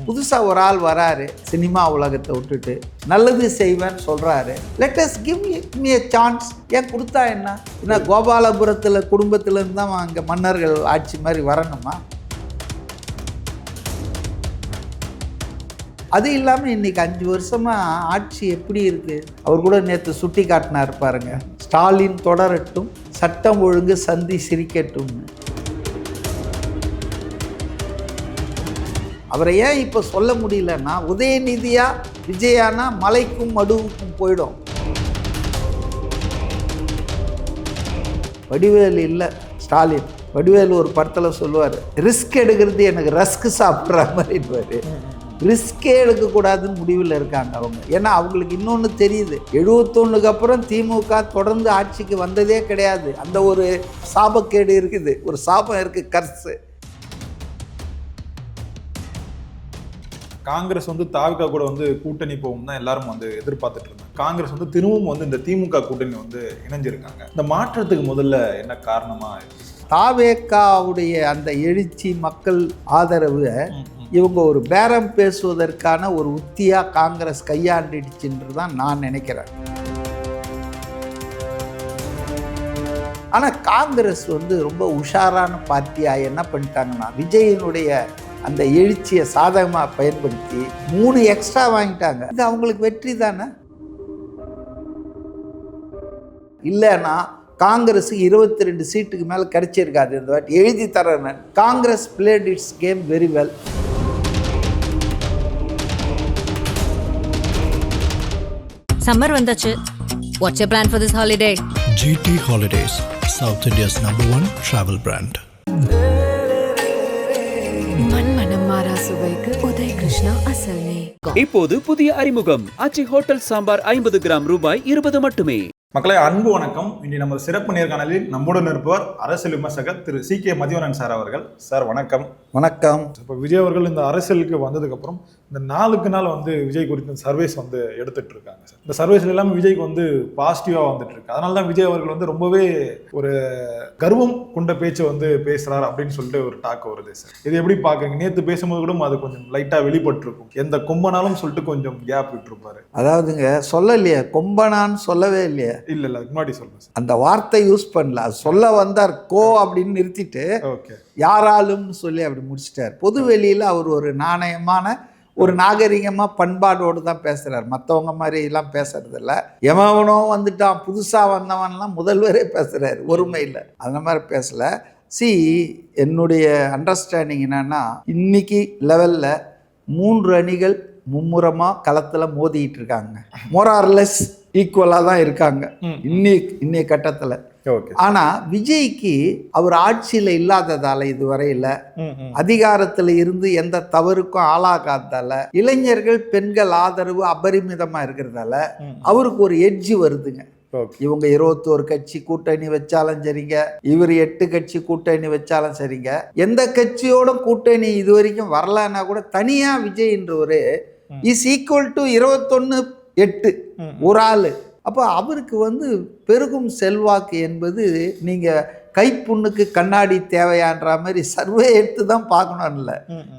புதுசாக ஒரு ஆள் வராரு சினிமா உலகத்தை விட்டுட்டு, நல்லது செய்வேன்னு சொல்கிறாரு. Let us give me a chance. ஏன் கொடுத்தா என்ன கோபாலபுரத்தில் குடும்பத்திலேருந்து தான் அங்கே மன்னர்கள் ஆட்சி மாதிரி வரணுமா? அது இல்லாமல் இன்றைக்கி 5 வருஷமாக ஆட்சி எப்படி இருக்குது? அவர் கூட நேற்று சுட்டி காட்டினார் பாருங்க, ஸ்டாலின் தொடரட்டும், சட்டம் ஒழுங்கு சந்தி சிரிக்கட்டும்னு. அவரை ஏன் இப்போ சொல்ல முடியலன்னா, உதயநிதியா விஜயானா மலைக்கும் மடுவுக்கும் போயிடும். வடிவேலு இல்லை, ஸ்டாலின். வடிவேலு ஒரு படத்தில் சொல்லுவார், ரிஸ்க் எடுக்கிறது எனக்கு ரஸ்க் சாப்பிட்ற மாதிரி. ரிஸ்கே எடுக்கக்கூடாதுன்னு முடிவில் இருக்காங்க அவங்க. ஏன்னா அவங்களுக்கு இன்னொன்று தெரியுது, 71க்கு அப்புறம் திமுக தொடர்ந்து ஆட்சிக்கு வந்ததே கிடையாது. அந்த ஒரு சாபக்கேடு இருக்குது, ஒரு சாபம் இருக்குது, கர்ஸு. காங்கிரஸ் தாவிகா கூட கூட்டணி போகும் தான் எல்லாரும் எதிர்பார்த்துட்டு இருந்தாங்க. காங்கிரஸ் திரும்பவும் இந்த திமுக கூட்டணி இணைஞ்சிருக்காங்க. இந்த மாற்றத்துக்கு முதல்ல என்ன காரணமா இருக்கு? தாவேக்காவுடைய அந்த எழுச்சி, மக்கள் ஆதரவு இவங்க ஒரு பேரம் பேசுவதற்கான ஒரு உத்தியாக காங்கிரஸ் கையாண்டுடுச்சுன்று தான் நான் நினைக்கிறேன். ஆனால் காங்கிரஸ் ரொம்ப உஷாரான பார்ட்டியாக என்ன பண்ணிட்டாங்கன்னா, விஜயனுடைய அந்த எழுச்சியை சாதகமாக பயன்படுத்தி 3 எக்ஸ்ட்ரா வாங்கிட்டாங்க. இது அவங்களுக்கு வெற்றி தானே? இல்லைன்னா காங்கிரஸுக்கு 22 சீட்டுக்கு மேலே கிடைச்சிருக்காது இந்த வாட்டி. எழுதி தரேன், Congress played its game very well. Summer வந்தாச்சு. What's your plan for this holiday? GT Holidays, South India's #1 travel brand. மண்மனம் மாறா சுவைக்கு உதய் கிருஷ்ணா அசல் நெய். இப்போது புதிய அறிமுகம் ஆச்சி ஹோட்டல் சாம்பார் 50 கிராம் ரூபாய் 20 மட்டுமே. மக்களை அன்பு வணக்கம். இன்று நமது சிறப்பு நேர்காணலில் நம்முடன் இருப்பவர் அரசியல் விமர்சகர் திரு CK மதிவண்ணன் சார் அவர்கள். சார் வணக்கம். வணக்கம். இப்போ விஜய் அவர்கள் இந்த அரசியலுக்கு வந்ததுக்கு அப்புறம் இந்த நாளுக்கு நாள் விஜய் குறித்த சர்வேஸ் எடுத்துட்டு இருக்காங்க சார். இந்த சர்வேஸ்ல எல்லாமே விஜய்க்கு பாசிட்டிவா வந்துட்டு இருக்கு. அதனால தான் விஜய் அவர்கள் ரொம்பவே ஒரு கர்வம் கொண்ட பேச்சு பேசுறாரு அப்படின்னு சொல்லிட்டு ஒரு டாக் வருது சார். இது எப்படி பாக்குறீங்க? நேற்று பேசும்போது கூட அது கொஞ்சம் லைட்டா வெளிப்பட்டு இருக்கும். எந்த கொம்பனாலும் சொல்லிட்டு கொஞ்சம் கேப் விட்டுருப்பாரு. அதாவதுங்க, சொல்லலையே, கொம்பனான்னு சொல்லவே இல்லையே. இல்ல முன்னாடி சொல்லுங்க சார். அந்த வார்த்தை யூஸ் பண்ணல, சொல்ல வந்தார் கோ அப்படின்னு நிறுத்திட்டு யாராலும்னு சொல்லி அப்படி முடிச்சிட்டார். பொது வெளியில் அவர் ஒரு நாணயமான, ஒரு நாகரிகமாக பண்பாடோடு தான் பேசுகிறார். மற்றவங்க மாதிரி எல்லாம் பேசுறதில்ல. எவனோ வந்துட்டான், புதுசாக வந்தவன்லாம் முதல்வரே பேசுகிறார், ஒருமையில். அந்த மாதிரி பேசலை. என்னுடைய அண்டர்ஸ்டாண்டிங் என்னன்னா, இன்னைக்கு லெவலில் 3 அணிகள் மும்முரமாக களத்தில் மோதிக்கிட்டு இருக்காங்க. மோரார்லெஸ் ஈக்குவலாக தான் இருக்காங்க இன்னைய கட்டத்தில். ஆனால் விஜய்க்கு அவர் ஆட்சியில் இல்லாததால், இதுவரையில் அதிகாரத்தில் இருந்து எந்த தவறுக்கும் ஆளாகாததால, இளைஞர்கள் பெண்கள் ஆதரவு அபரிமிதமாக இருக்கிறதால அவருக்கு ஒரு எட்ஜ் வருதுங்க. இவங்க 21 கட்சி கூட்டணி வச்சாலும் சரிங்க, இவர் 8 கட்சி கூட்டணி வச்சாலும் சரிங்க, எந்த கட்சியோட கூட்டணி இது வரைக்கும் வரலன்னா கூட தனியா விஜய் என்றவர் இஸ் ஈக்குவல் டு 21-8 ஒரு ஆள். அப்போ அவருக்கு பெருகும் செல்வாக்கு என்பது நீங்கள் கைப்புண்ணுக்கு கண்ணாடி தேவையான்ற மாதிரி சர்வே எடுத்து தான் பார்க்கணும்ல.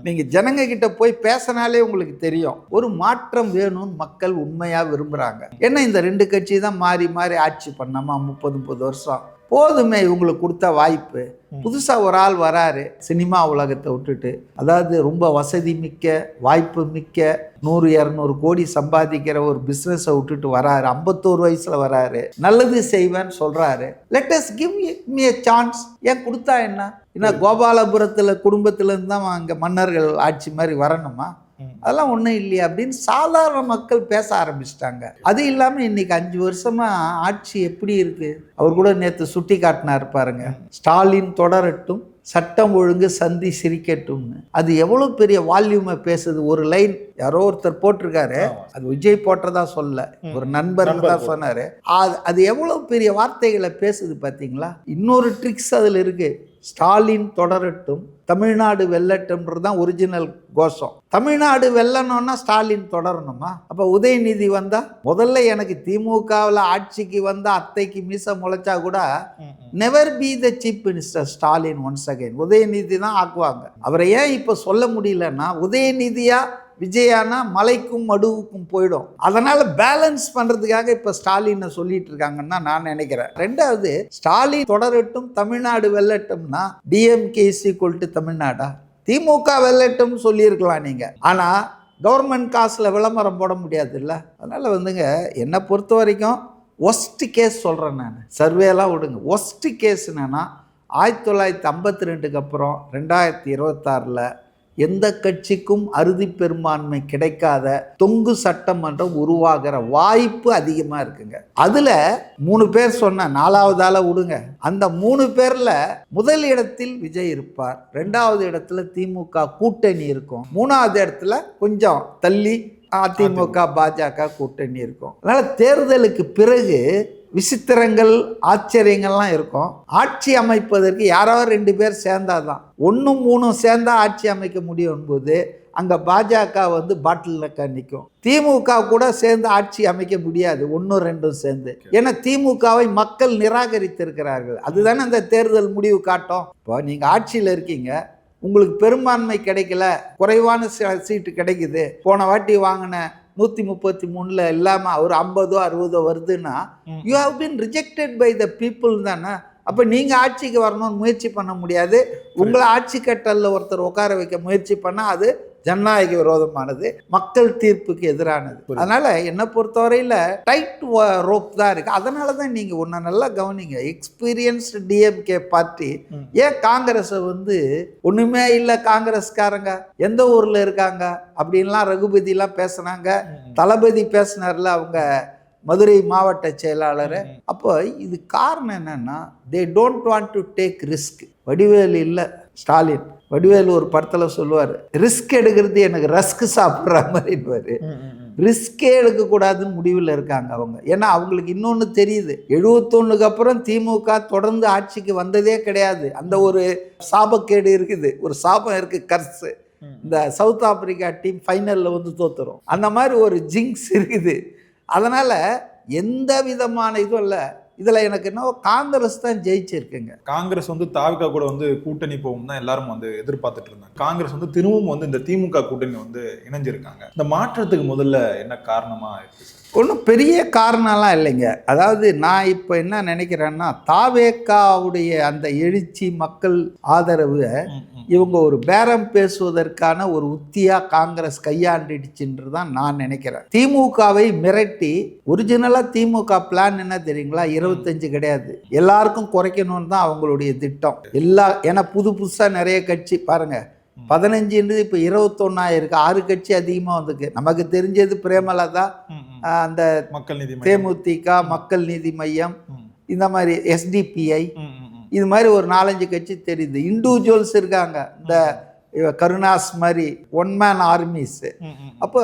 நீங்கள் ஜனங்க கிட்ட போய் பேசினாலே உங்களுக்கு தெரியும். ஒரு மாற்றம் வேணும்னு மக்கள் உண்மையாக விரும்புகிறாங்க. ஏன்னா இந்த 2 கட்சி தான் மாறி மாறி ஆட்சி பண்ணாமா 30 வருஷம் போதுமே. இவங்களுக்கு கொடுத்த வாய்ப்பு. புதுசாக ஒரு ஆள் வராரு சினிமா உலகத்தை விட்டுட்டு, அதாவது ரொம்ப வசதி மிக்க, வாய்ப்பு மிக்க, 100-200 கோடி சம்பாதிக்கிற ஒரு பிஸ்னஸை விட்டுட்டு வராரு. 51 வயசுல வராரு, நல்லது செய்வேன்னு சொல்றாரு. Let us give me a chance. ஏன் கொடுத்தா என்ன கோபாலபுரத்தில் குடும்பத்திலேருந்து தான் அங்கே மன்னர்கள் ஆட்சி மாதிரி வரணுமா? அதெல்லாம் ஒன்றும் இல்லையா அப்படின்னு சாதாரண மக்கள் பேச ஆரம்பிச்சிட்டாங்க. அது இல்லாமல் இன்னைக்கு 5 வருஷமாக ஆட்சி எப்படி இருக்கு? அவர் கூட நேற்று சுட்டி காட்டினார் பாருங்க, ஸ்டாலின் தொடரட்டும், சட்டம் ஒழுங்கு சந்தி சிரிக்கட்டும்னு. அது எவ்வளோ பெரிய வால்யூமை பேசுது. ஒரு லைன் யாரோ ஒருத்தர் போட்டிருக்காரு, அது விஜய் போட்டதா சொல்ல, ஒரு நண்பர் தான் சொன்னாரு. அது எவ்வளோ பெரிய வார்த்தைகளை பேசுது பார்த்தீங்களா? இன்னொரு ட்ரிக்ஸ் அதில் இருக்கு. ஸ்டாலின் தொடரட்டும், தமிழ்நாடு வெல்லட்டும்ன்றது தான் ஒரிஜினல் கோஷம். தமிழ்நாடு வெல்லணும்னா ஸ்டாலின் தொடரணுமா? அப்போ உதயநிதி வந்தா, முதல்ல எனக்கு திமுகவில் ஆட்சிக்கு வந்த அத்தைக்கு மீச முளைச்சா கூட never be the chief minister Stalin once again, Udhayanidhi தான் ஆக்குவாங்க. அவரை ஏன் இப்போ சொல்ல முடியலன்னா, உதயநிதியா விஜயானா மலைக்கும் மடுவுக்கும் போயிடும். அதனால பேலன்ஸ் பண்றதுக்காக இப்ப ஸ்டாலினை சொல்லிட்டு இருக்காங்கன்னு தான் நான் நினைக்கிறேன். ரெண்டாவது, ஸ்டாலின் தொடரட்டும் தமிழ்நாடு வெல்லட்டும்னா டிஎம்கே இஸ் ஈக்குவல் டு தமிழ்நாடா? திமுக வெல்லட்டும் சொல்லியிருக்கலாம் நீங்க, ஆனா கவர்மெண்ட் காசுல விளம்பரம் போட முடியாது இல்ல. அதனால வந்துங்க, என்னை பொறுத்த வரைக்கும் ஒஸ்ட் கேஸ் சொல்றேன் நான், சர்வேலாம் விடுங்க. ஒஸ்ட் கேஸ் என்னன்னா 1952 அப்புறம் 2026 எந்த கட்சிக்கும் அறுதி பெரும்பான்மை கிடைக்காத தொங்கு சட்டமன்றம் உருவாகிற வாய்ப்பு அதிகமா இருக்குங்க. அதுல 3 பேர் சொன்ன, 4வது ஆளை விடுங்க. அந்த 3 பேர்ல முதல் இடத்தில் விஜய் இருப்பார், 2வது இடத்துல திமுக கூட்டணி இருக்கும், 3வது இடத்துல கொஞ்சம் தள்ளி அதிமுக பாஜக கூட்டணி இருக்கும். அதனால தேர்தலுக்கு பிறகு விசித்திரங்கள் ஆச்சரியங்கள்லாம் இருக்கும். ஆட்சி அமைப்பதற்கு யாராவது 2 பேர் சேர்ந்தாதான், 1 3 சேர்ந்தா ஆட்சி அமைக்க முடியும் போது அங்கே பாஜக வந்து பாட்டில் நிற்கும். திமுக கூட சேர்ந்து ஆட்சி அமைக்க முடியாது 1 2 சேர்ந்து. ஏன்னா திமுகவை மக்கள் நிராகரித்திருக்கிறார்கள். அதுதானே அந்த தேர்தல் முடிவு காட்டும். இப்போ நீங்கள் ஆட்சியில் இருக்கீங்க, உங்களுக்கு பெரும்பான்மை கிடைக்கல, குறைவான சீட்டு கிடைக்குது, போன வாட்டி வாங்கின 133 இல்லாமல் ஒரு 50 60 வருதுன்னா you have been rejected by the people தானே. அப்போ நீங்கள் ஆட்சிக்கு வரணும்னு முயற்சி பண்ண முடியாது. உங்களை ஆட்சி கட்டலில் ஒருத்தர் உட்கார வைக்க முயற்சி பண்ணால் அது ஜனநாயக விரோதமானது, மக்கள் தீர்ப்புக்கு எதிரானது. அதனால என்னை பொறுத்தவரையில் டைட் ரோப் தான் இருக்கு. அதனால தான் நீங்கள் ஒன்று நல்லா கவனிங்க, எக்ஸ்பீரியன்ஸ்டு டிஎம்கே பார்ட்டி ஏன் காங்கிரஸை வந்து ஒன்றுமே இல்லை, காங்கிரஸ்காரங்க எந்த ஊரில் இருக்காங்க அப்படின்லாம் ரகுபதிலாம் பேசுனாங்க, தளபதி பேசினார்ல அவங்க மதுரை மாவட்ட செயலாளர். அப்போ இது காரணம் என்னன்னா, they don't want to take risk. Vadivelu இல்லை, ஸ்டாலின். வடிவேலு ஒரு படத்தில் சொல்லுவார், ரிஸ்க் எடுக்கிறது எனக்கு ரஸ்க் சாப்பிட்ற மாதிரின்னு. ரிஸ்கே எடுக்கக்கூடாதுன்னு முடிவில் இருக்காங்க அவங்க. ஏன்னா அவங்களுக்கு இன்னொன்று தெரியுது, 71 அப்புறம் திமுக தொடர்ந்து ஆட்சிக்கு வந்ததே கிடையாது. அந்த ஒரு சாபக்கேடு இருக்குது, ஒரு சாபம் இருக்குது, கர்ஸு. இந்த சவுத் ஆப்பிரிக்கா டீம் ஃபைனலில் வந்து தோத்துரும், அந்த மாதிரி ஒரு ஜிங்ஸ் இருக்குது. அதனால் எந்த விதமான இதுவும் இல்லை. இதில் எனக்கு என்னவோ காங்கிரஸ் தான் ஜெயிச்சிருக்குங்க. காங்கிரஸ் வந்து தாவிகா கூட வந்து கூட்டணி போகும் தான் எல்லாரும் வந்து எதிர்பார்த்துட்டு இருந்தாங்க. காங்கிரஸ் வந்து திரும்பவும் வந்து இந்த திமுக கூட்டணி வந்து இணைஞ்சிருக்காங்க. இந்த மாற்றத்துக்கு முதல்ல என்ன காரணமா இருக்கு சார்? ஒன்றும் பெரிய காரணம்லாம் இல்லைங்க. அதாவது நான் இப்போ என்ன நினைக்கிறேன்னா, தாவேக்காவுடைய அந்த எழுச்சி, மக்கள் ஆதரவு இவங்க ஒரு பேரம் பேசுவதற்கான ஒரு உத்தியா காங்கிரஸ் கையாண்டுடுச்சுன்று தான் நான் நினைக்கிறேன். திமுகவை மிரட்டி, ஒரிஜினலாக திமுக பிளான் என்ன தெரியுங்களா, 25 கிடையாது, எல்லாருக்கும் குறைக்கணும்னு தான் அவங்களுடைய திட்டம். ஏன்னா புதுசாக நிறைய கட்சி பாருங்க, 15 இப்போ 21 இருக்கு, 6 கட்சி அதிகமாக வந்துருக்கு. நமக்கு தெரிஞ்சது பிரேமலதா, அந்த மக்கள் நீதி, தேமுதிக, மக்கள் நீதி மையம், இந்த மாதிரி எஸ்டிபிஐ, இது மாதிரி ஒரு 4-5 கட்சி தெரியுது. இண்டிவிஜுவல்ஸ் இருக்காங்க, இந்த கருணாஸ் மாதிரி 1 மேன் ஆர்மிஸ். அப்போ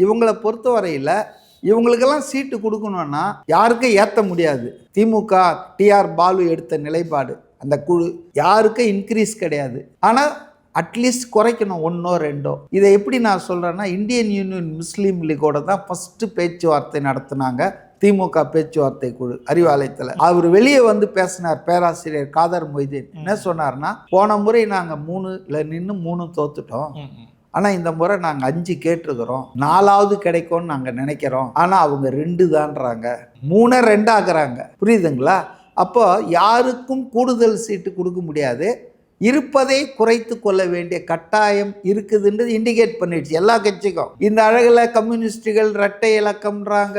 இவங்களை பொறுத்தவரையில் இவங்களுக்கெல்லாம் சீட்டு கொடுக்கணும்னா யாருக்கும் ஏற்ற முடியாது. திமுக டிஆர் பாலு எடுத்த நிலைப்பாடு, அந்த குழு யாருக்கும் இன்க்ரீஸ் கிடையாது, ஆனால் அட்லீஸ்ட் குறைக்கணும் 1 2. இதை எப்படி நான் சொல்கிறேன்னா, இந்தியன் யூனியன் முஸ்லீம் லீகோட தான் ஃபஸ்ட்டு பேச்சுவார்த்தை நடத்தினாங்க திமுக பேச்சுவார்த்தை குழு அறிவாலயத்தில். அவர் வெளியே வந்து பேசினார், பேராசிரியர் காதர் மொய்தீன். என்ன சொன்னார்னா, போன முறை நாங்கள் 3ல் நின்று 3 தோத்துட்டோம், ஆனால் இந்த முறை நாங்கள் 5 கேட்டிருக்கிறோம், 4வது கிடைக்கும்னு நாங்கள் நினைக்கிறோம், ஆனால் அவங்க 2 தான்றாங்க, 3 2 ஆக்குறாங்க. புரியுதுங்களா? அப்போ யாருக்கும் கூடுதல் சீட்டு கொடுக்க முடியாது, இருப்பதை குறைத்து கொள்ள வேண்டிய கட்டாயம் இருக்குதுன்றது இண்டிகேட் பண்ணிடுச்சு எல்லா கட்சிக்கும். இந்த அழகில் கம்யூனிஸ்டுகள் இரட்டை இலக்கம்ன்றாங்க,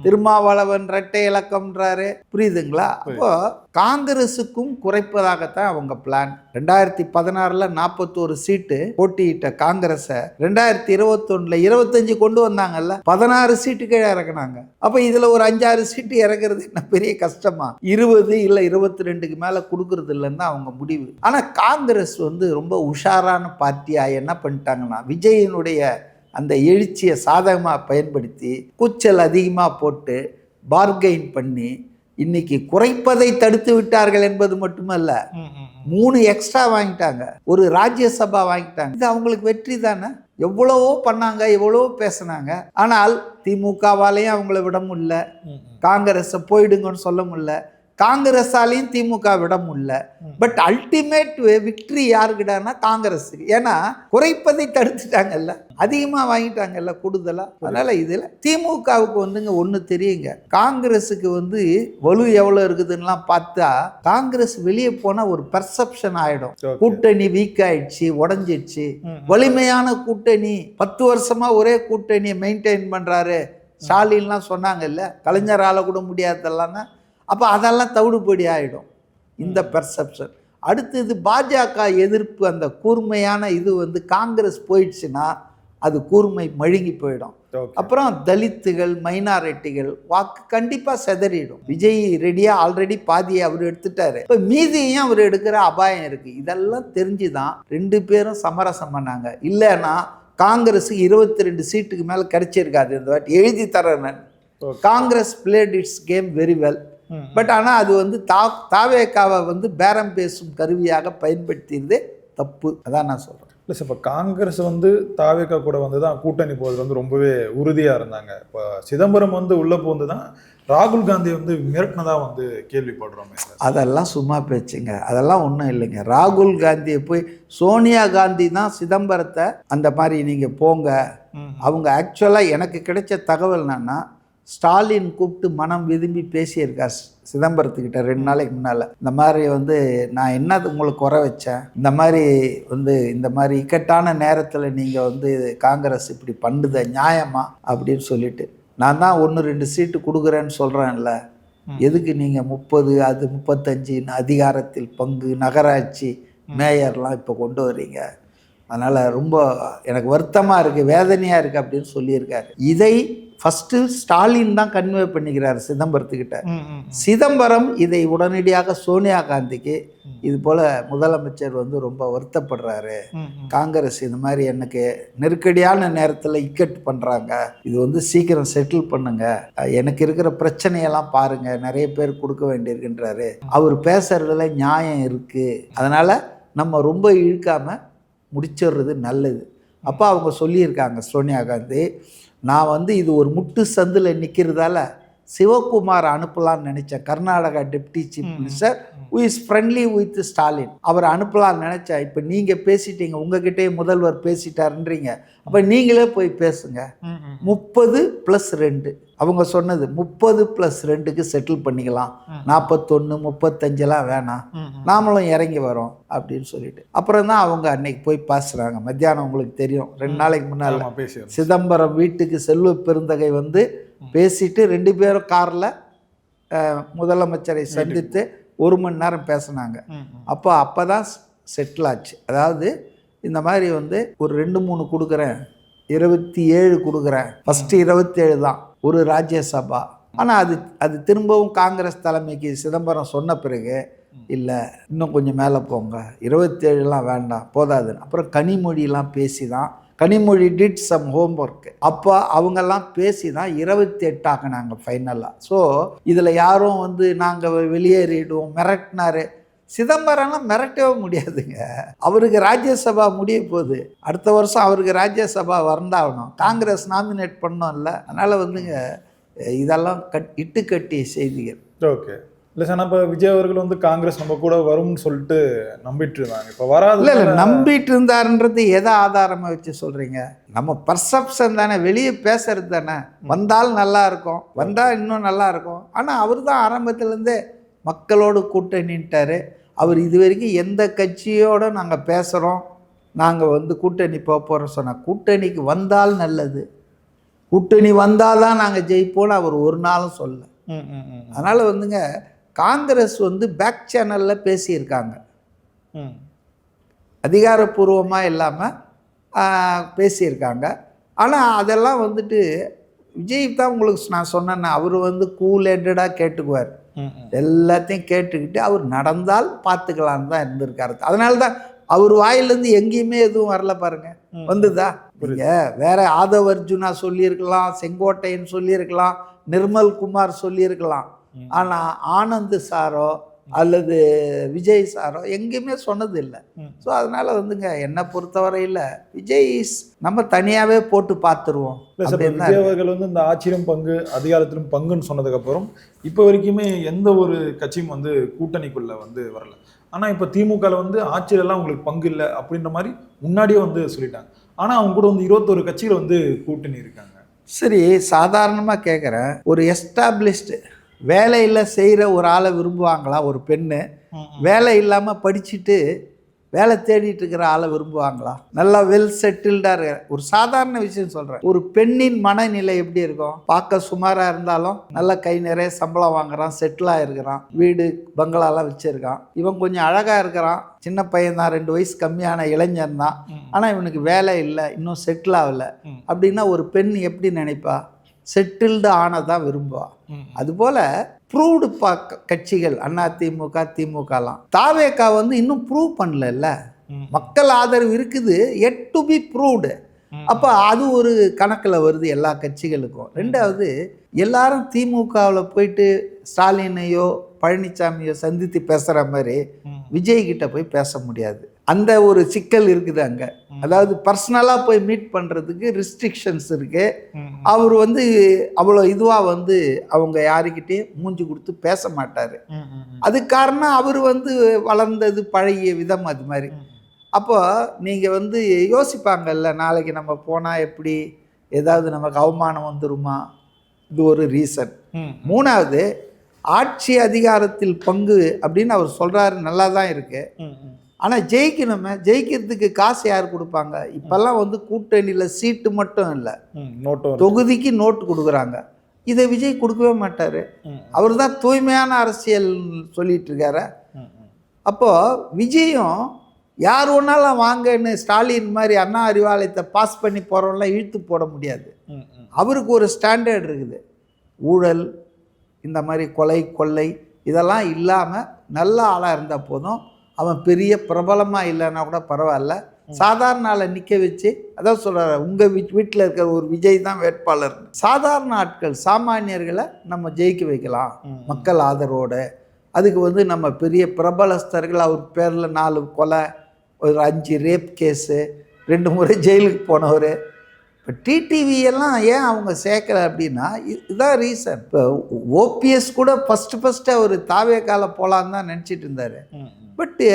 திருமாவளவன் இரட்டை இலக்கம்ன்றாரு. புரியுதுங்களா? அப்போ காங்கிரஸுக்கும் குறைப்பதாகத்தான் அவங்க பிளான். 2016 41 சீட்டு போட்டியிட்ட காங்கிரஸை 2021 25 கொண்டு வந்தாங்கல்ல, 16 சீட்டு கீழே இறக்குனாங்க. அப்போ இதில் ஒரு 5-6 சீட்டு இறக்குறது என்ன பெரிய கஷ்டமா? 20 இல்லை 22க்கு மேலே கொடுக்கறது இல்லைன்னு தான் அவங்க முடிவு. ஆனால் காங்கிரஸ் வந்து ரொம்ப உஷாரான பார்ட்டியாக என்ன பண்ணிட்டாங்கன்னா, விஜயனுடைய அந்த எழுச்சியை சாதகமாக பயன்படுத்தி கூச்சல் அதிகமாக போட்டு பார்கெயின் பண்ணி இன்னைக்கு குறைப்பதை தடுத்து விட்டார்கள் என்பது மட்டுமல்ல, 3 எக்ஸ்ட்ரா வாங்கிட்டாங்க, ஒரு ராஜ்யசபா வாங்கிட்டாங்க. இது அவங்களுக்கு வெற்றி தானே. எவ்வளவோ பண்ணாங்க, எவ்வளவோ பேசினாங்க. ஆனால் திமுகவாலையும் அவங்கள விட முடியல, காங்கிரஸை போயிடுங்கன்னு சொல்ல முடியல, காங்கிரஸாலையும் திமுக விட முடியல. பட் அல்டிமேட் விக்ட்ரி யாருக்கிட்டனா காங்கிரஸுக்கு. ஏன்னா குறைப்பதை தடுத்துட்டாங்கல்ல, அதிகமாக வாங்கிட்டாங்கல்ல கூடுதலாக. அதனால் இதில் திமுகவுக்கு வந்துங்க ஒன்று தெரியுங்க, காங்கிரஸுக்கு வந்து வலு எவ்வளோ இருக்குதுன்னெலாம் பார்த்தா காங்கிரஸ் வெளியே போனால் ஒரு பெர்செப்ஷன் ஆகிடும். கூட்டணி வீக் ஆயிடுச்சு, உடஞ்சிடுச்சு. வலிமையான கூட்டணி, 10 வருஷமா ஒரே கூட்டணியை மெயின்டைன் பண்ணுறாரு ஸ்டாலின்லாம் சொன்னாங்கல்ல, கலைஞரால் கூட முடியாதெல்லாம்னா. அப்போ அதெல்லாம் தவிடுபடி ஆகிடும் இந்த பெர்செப்ஷன். அடுத்தது பாஜக எதிர்ப்பு, அந்த கூர்மையான இது வந்து காங்கிரஸ் போயிடுச்சுன்னா அது கூர்மை மழுங்கி போயிடும். அப்புறம் தலித்துகள், மைனாரிட்டிகள் வாக்கு கண்டிப்பாக செதறிடும். விஜய் ரெடியாக ஆல்ரெடி பாதியை அவர் எடுத்துட்டாரு, இப்போ மீதியையும் அவர் எடுக்கிற அபாயம் இருக்குது. இதெல்லாம் தெரிஞ்சு தான் 2 பேரும் சமரசம் பண்ணாங்க. இல்லைன்னா காங்கிரஸுக்கு 22 சீட்டுக்கு மேலே கிடைச்சிருக்காது இந்த வாட்டி. எழுதி தரேன், Congress played its game very well. But ஆனால் அது வந்து தாவேக்காவை வந்து பேரம் பேசும் கருவியாக பயன்படுத்தியது தப்பு. அதான் நான் சொல்கிறேன். இல்லை சார், இப்போ காங்கிரஸ் வந்து தாவேக்கா கூட வந்து தான் கூட்டணி போகிறது வந்து ரொம்பவே உறுதியாக இருந்தாங்க. இப்போ சிதம்பரம் வந்து உள்ளே போந்து தான் ராகுல் காந்தி வந்து மிரட்டினதாக வந்து கேள்விப்படுறோமே. அதெல்லாம் சும்மா பேச்சுங்க, அதெல்லாம் ஒன்றும் இல்லைங்க. ராகுல் காந்தியை போய் சோனியா காந்தி தான் சிதம்பரத்தை அந்த மாதிரி நீங்கள் போங்க. அவங்க ஆக்சுவலாக எனக்கு கிடைச்ச தகவல் என்னன்னா, ஸ்டாலின் கூப்பிட்டு மனம் விரும்பி பேசியிருக்கார் சிதம்பரத்துக்கிட்ட 2 நாளைக்கு முன்னால். இந்த மாதிரி வந்து நான் என்ன உங்களுக்கு குறை வச்சேன், இந்த மாதிரி வந்து இந்த மாதிரி இக்கட்டான நேரத்தில் நீங்கள் வந்து காங்கிரஸ் இப்படி பண்ணுத நியாயமா அப்படின்னு சொல்லிட்டு, நான் தான் 1-2 சீட்டு கொடுக்குறேன்னு சொல்கிறேன்ல, எதுக்கு நீங்கள் 30 அது 35 அதிகாரத்தில் பங்கு, நகராட்சி மேயர்லாம் இப்போ கொண்டு வர்றீங்க. அதனால் ரொம்ப எனக்கு வருத்தமாக இருக்குது, வேதனையாக இருக்குது அப்படின்னு சொல்லியிருக்காரு. இதை ஃபஸ்ட்டு ஸ்டாலின் தான் கன்வே பண்ணிக்கிறார் சிதம்பரத்துக்கிட்ட. சிதம்பரம் இதை உடனடியாக சோனியா காந்திக்கு இது போல் முதலமைச்சர் வந்து ரொம்ப வருத்தப்படுறாரு, காங்கிரஸ் இந்த மாதிரி எனக்கு நெருக்கடியான நேரத்தில் இக்கட் பண்ணுறாங்க, இது வந்து சீக்கிரம் செட்டில் பண்ணுங்க, எனக்கு இருக்கிற பிரச்சனையெல்லாம் பாருங்க, நிறைய பேர் கொடுக்க வேண்டியிருக்குன்றாரு. அவர் பேசுறதுல நியாயம் இருக்குது, அதனால் நம்ம ரொம்ப இழுக்காமல் முடிச்சிடுறது நல்லது. அப்போ அவங்க சொல்லியிருக்காங்க சோனியா காந்தி, நான் வந்து இது ஒரு முட்டு சந்தில் நிற்கிறதால சிவகுமார் அனுப்பலான்னு நினச்சேன், Karnataka deputy chief minister who is friendly with Stalin, அவர் அனுப்பலான்னு நினச்சேன். இப்போ நீங்கள் பேசிட்டீங்க, உங்ககிட்டயே முதல்வர் பேசிட்டாருன்றீங்க, அப்போ நீங்களே போய் பேசுங்க. 30+2 அவங்க சொன்னது 30+2க்கு செட்டில் பண்ணிக்கலாம், 41 35 வேணாம், நாமளும் இறங்கி வரோம் அப்படின்னு சொல்லிட்டு அப்புறம் தான் அவங்க அன்னைக்கு போய் பேசுகிறாங்க. மத்தியானம் உங்களுக்கு தெரியும், 2 நாளைக்கு முன்னால் சிதம்பரம் வீட்டுக்கு செல்வ பெருந்தகை வந்து பேசிட்டு 2 பேரும் காரில் முதலமைச்சரை சந்தித்து 1 மணி நேரம் பேசினாங்க. அப்போ தான் செட்டில் ஆச்சு. அதாவது இந்த மாதிரி வந்து ஒரு 2-3 கொடுக்குறேன், 27 கொடுக்குறேன், ஃபஸ்ட்டு 27 தான், ஒரு ராஜ்யசபா. ஆனால் அது திரும்பவும் காங்கிரஸ் தலைமைக்கு சிதம்பரம் சொன்ன பிறகு, இல்லை இன்னும் கொஞ்சம் மேலே போங்க, 27 வேண்டாம் போதாதுன்னு அப்புறம் கனிமொழியெலாம் பேசி தான், கனிமொழி டிட் சம் ஹோம்ஒர்க், அப்போ அவங்கெல்லாம் பேசி தான் 28 ஆக்கினாங்க ஃபைனலாக. ஸோ இதில் யாரும் வந்து நாங்கள் வெளியேறிடுவோம் மிரட்டினாரு, சிதம்பரம்லாம் மிரட்டவே முடியாதுங்க. அவருக்கு ராஜ்யசபா முடிய போகுது, அடுத்த வருஷம் அவருக்கு ராஜ்யசபா வந்தாகணும், காங்கிரஸ் நாமினேட் பண்ணோம்ல. அதனால் வந்துங்க இதெல்லாம் இட்டுக்கட்டிய செய்திகள். ஓகே. இல்லை சார், இப்போ விஜய் அவர்கள் வந்து காங்கிரஸ் நம்ம கூட வரும்னு சொல்லிட்டு நம்பிட்டு இருந்தாங்க, இப்போ வராது. இல்லை நம்பிட்டு இருந்தாருன்றது எதை ஆதாரமாக வச்சு சொல்கிறீங்க? நம்ம பர்செப்ஷன் தானே, வெளியே பேசுறது தானே. வந்தால் நல்லா இருக்கும், வந்தால் இன்னும் நல்லா இருக்கும். ஆனால் அவர் தான் ஆரம்பத்துலேருந்தே மக்களோடு கூட்டணிட்டார். அவர் இது வரைக்கும் எந்த கட்சியோடு நாங்கள் பேசுகிறோம், நாங்கள் வந்து கூட்டணி போகிறோம் சொன்னால், கூட்டணிக்கு வந்தால் நல்லது, கூட்டணி வந்தால் தான் நாங்கள் ஜெயிப்போன்னு அவர் ஒரு நாளும் சொல்ல. அதனால் வந்துங்க காங்கிரஸ் வந்து பேக் சேனலில் பேசியிருக்காங்க, அதிகாரப்பூர்வமாக இல்லாமல் பேசியிருக்காங்க. ஆனால் அதெல்லாம் வந்துட்டு விஜய் தான் உங்களுக்கு நான் சொன்னேன்னா, அவர் வந்து கூல் ஹெட்டடாக கேட்டுக்குவார், எல்லாத்தையும் கேட்டுக்கிட்டு அவர் நடந்தால் பார்த்துக்கலான்னு தான் இருந்திருக்காரு. அதனால தான் அவர் வாயிலேருந்து எங்கேயுமே எதுவும் வரல பாருங்க. வந்துதா? நீங்கள் வேற ஆதவ் அர்ஜுனா சொல்லியிருக்கலாம், செங்கோட்டையன் சொல்லியிருக்கலாம், நிர்மல் குமார் சொல்லியிருக்கலாம். ஆனால் ஆனந்த் சாரோ அல்லது விஜய் சாரோ எங்கேயுமே சொன்னது இல்லை. ஸோ அதனால் வந்துங்க என்னை பொறுத்தவரையில் விஜய் நம்ம தனியாகவே போட்டு பார்த்துருவோம். விஜய் அவர்கள் வந்து இந்த ஆட்சியிலும் பங்கு அதிகாரத்திலும் பங்குன்னு சொன்னதுக்கப்புறம் இப்போ வரைக்குமே எந்த ஒரு கட்சியும் வந்து கூட்டணிக்குள்ளே வந்து வரல. ஆனால் இப்போ திமுகவில் வந்து ஆட்சியிலலாம் உங்களுக்கு பங்கு இல்லை அப்படின்ற மாதிரி முன்னாடியே வந்து சொல்லிட்டாங்க. ஆனால் அவங்க கூட வந்து 21 கட்சிகள் வந்து கூட்டணி இருக்காங்க. சரி, சாதாரணமாக கேட்குறேன், ஒரு எஸ்டாப்ளிஷ்டு வேலையில் செய்கிற ஒரு ஆளை விரும்புவாங்களா? ஒரு பெண்ணு வேலை இல்லாமல் படிச்சுட்டு வேலை தேடிட்டு இருக்கிற ஆளை விரும்புவாங்களா? நல்லா வெல் செட்டில்டாக ஒரு சாதாரண விஷயம் சொல்கிறேன். ஒரு பெண்ணின் மனநிலை எப்படி இருக்கும்? பார்க்க சுமாராக இருந்தாலும் நல்ல கை நிறைய சம்பளம் வாங்குறான், செட்டிலாக இருக்கிறான், வீடு பங்களாலாம் வச்சுருக்கான், இவன் கொஞ்சம் அழகாக இருக்கிறான், சின்ன பையன் தான், 2 வயசு கம்மியான இளைஞன் தான், ஆனால் இவனுக்கு வேலை இல்லை, இன்னும் செட்டில் ஆகலை அப்படின்னா ஒரு பெண் எப்படி நினைப்பா? செட்டில்டு ஆனதான் விரும்புவா. அதுபோல் ப்ரூவ்டு கட்சிகள் அதிமுக திமுகலாம், தாவேகா வந்து இன்னும் ப்ரூவ் பண்ணல, மக்கள் ஆதரவு இருக்குது, எட் டு பி ப்ரூவ்டு. அப்போ அது ஒரு கணக்கில் வருது எல்லா கட்சிகளுக்கும். ரெண்டாவது, எல்லாரும் திமுகவில் போயிட்டு ஸ்டாலினையோ பழனிசாமியோ சந்தித்து பேசுகிற மாதிரி விஜய்கிட்ட போய் பேச முடியாது. அந்த ஒரு சிக்கல் இருக்குது அங்கே. அதாவது பர்சனலாக போய் மீட் பண்ணுறதுக்கு ரெஸ்ட்ரிக்ஷன்ஸ் இருக்குது. அவர் வந்து அவ்வளோ இதுவாக வந்து அவங்க யாருக்கிட்டேயும் மூஞ்சி கொடுத்து பேச மாட்டார். அது காரணம் அவர் வந்து வளர்ந்தது பழகிய விதம் அது மாதிரி. அப்போ நீங்கள் வந்து யோசிப்பாங்கல்ல, நாளைக்கு நம்ம போனால் எப்படி ஏதாவது நமக்கு அவமானம் வந்துருமா? இது ஒரு ரீசன். மூணாவது, ஆட்சி அதிகாரத்தில் பங்கு அப்படின்னு அவர் சொல்கிறாரு, நல்லா தான் இருக்கு. ஆனால் ஜெயிக்கணுமே, ஜெயிக்கிறதுக்கு காசு யார் கொடுப்பாங்க? இப்போல்லாம் வந்து கூட்டணியில் சீட்டு மட்டும் இல்லை, தொகுதிக்கு நோட்டு கொடுக்குறாங்க. இதை விஜய் கொடுக்கவே மாட்டார். அவர் தான் தூய்மையான அரசியல் சொல்லிட்டு இருக்காரு. அப்போது விஜயும் யார் ஒன்றாலும் வாங்கன்னு ஸ்டாலின் மாதிரி அண்ணா அறிவாலயத்தை பாஸ் பண்ணி போகிறவங்களாம் இழுத்து போட முடியாது. அவருக்கு ஒரு ஸ்டாண்டர்ட் இருக்குது. ஊழல், இந்த மாதிரி கொலை கொள்ளை இதெல்லாம் இல்லாமல் நல்ல ஆளாக இருந்தால் போதும். அவன் பெரிய பிரபலமாக இல்லைன்னா கூட பரவாயில்ல, சாதாரண ஆளை நிற்க வச்சு, அதான் சொல்கிறார், உங்கள் வீட்டில் இருக்கிற ஒரு விஜய் தான் வேட்பாளர். சாதாரண ஆட்கள் சாமானியர்களை நம்ம ஜெயிக்க வைக்கலாம் மக்கள் ஆதரவோடு. அதுக்கு வந்து நம்ம பெரிய பிரபலஸ்தர்கள், அவர் பேரில் 4 கொலை, ஒரு 5 ரேப் கேஸு, 2 முறை ஜெயிலுக்கு போனவர். இப்போ டிடிவி எல்லாம் ஏன் அவங்க சேர்க்கலை அப்படின்னா இதுதான் ரீசன். இப்போ ஓபிஎஸ் கூட ஃபஸ்ட்டு அவர் தாவேக்கால போகலான்னு தான் நினச்சிட்டு இருந்தார். பட்டு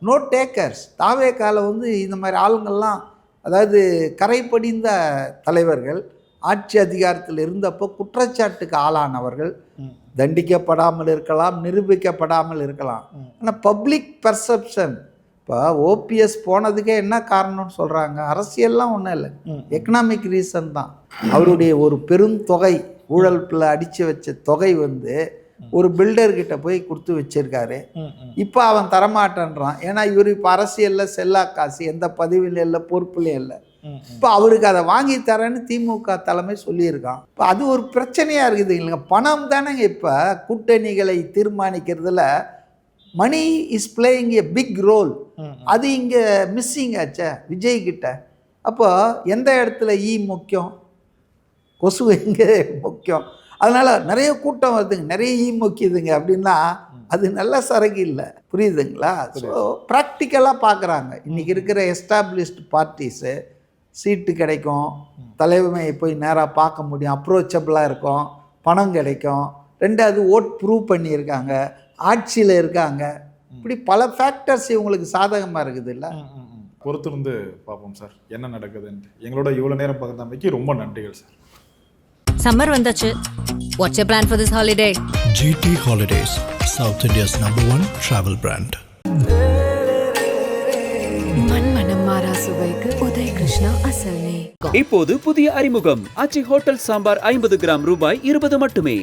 நோ டேக்கர்ஸ். தாவேக்கால வந்து இந்த மாதிரி ஆளுங்கள்லாம், அதாவது கரைப்படிந்த தலைவர்கள் ஆட்சி அதிகாரத்தில் இருந்தப்போ குற்றச்சாட்டுக்கு ஆளானவர்கள் தண்டிக்கப்படாமல் இருக்கலாம், நிரூபிக்கப்படாமல் இருக்கலாம். ஆனால் பப்ளிக் பர்செப்ஷன், இப்போ ஓபிஎஸ் போனதுக்கே என்ன காரணம்னு சொல்கிறாங்க, அரசியல்லாம் ஒன்றும் இல்லை, எக்கனாமிக் ரீசன் தான். அவருடைய ஒரு பெருந்தொகை ஊழல்ல அடித்து வச்ச தொகை வந்து ஒரு பில்டர்கிட்ட போய் கொடுத்து வச்சிருக்காரு. இப்போ அவன் தரமாட்டேன்றான். ஏன்னா இவர் இப்போ அரசியலில் செல்லா காசு, எந்த பதவியிலும் இல்லை, பொறுப்புலையும் இல்லை. இப்போ அவருக்கு அதை வாங்கி தரேன்னு திமுக தலைமை சொல்லியிருக்கான். இப்போ அது ஒரு பிரச்சனையாக இருக்குது இல்லைங்க. பணம் தானேங்க இப்போ கூட்டணிகளை தீர்மானிக்கிறதுல money is playing a big role. அது இங்கே மிஸ்ஸிங் ஆச்சே விஜய் கிட்ட. அப்போ எந்த இடத்துல முக்கியம், கொசு எங்கே முக்கியம்? அதனால் நிறைய கூட்டம் வருதுங்க, நிறைய முக்கியதுங்க அப்படின்னா அது நல்ல சரக்கு இல்லை, புரியுதுங்களா? ஸோ ப்ராக்டிக்கலாக பார்க்குறாங்க. இன்றைக்கி இருக்கிற எஸ்டாப்ளிஷ்டு பார்ட்டிஸு சீட்டு கிடைக்கும், தலைமையை போய் நேராக பார்க்க முடியும், அப்ரோச்சபிளாக இருக்கும், பணம் கிடைக்கும், ரெண்டாவது ஓட் ப்ரூவ் பண்ணியிருக்காங்க, ஆட்சியில் இருக்காங்க. இப்படி பல ஃபேக்டர்ஸ் இவங்களுக்கு சாதகமாக இருக்குது இல்லை. பொறுத்திருந்து பார்ப்போம் சார் என்ன நடக்குதுன்ட்டு. எங்களோட இவ்வளோ நேரம் பகிர்ந்தமைக்கு ரொம்ப நன்றிகள் சார். சம்மர் வந்தாச்சு. What's your plan for this holiday? GT Holidays, South India's #1 travel brand. மனம் மாறா சுவைக்கு உதய் கிருஷ்ணா அசல் நெய். இப்போது புதிய அறிமுகம் ஆச்சி ஹோட்டல் சாம்பார் 50 கிராம் ரூபாய் 20 மட்டுமே.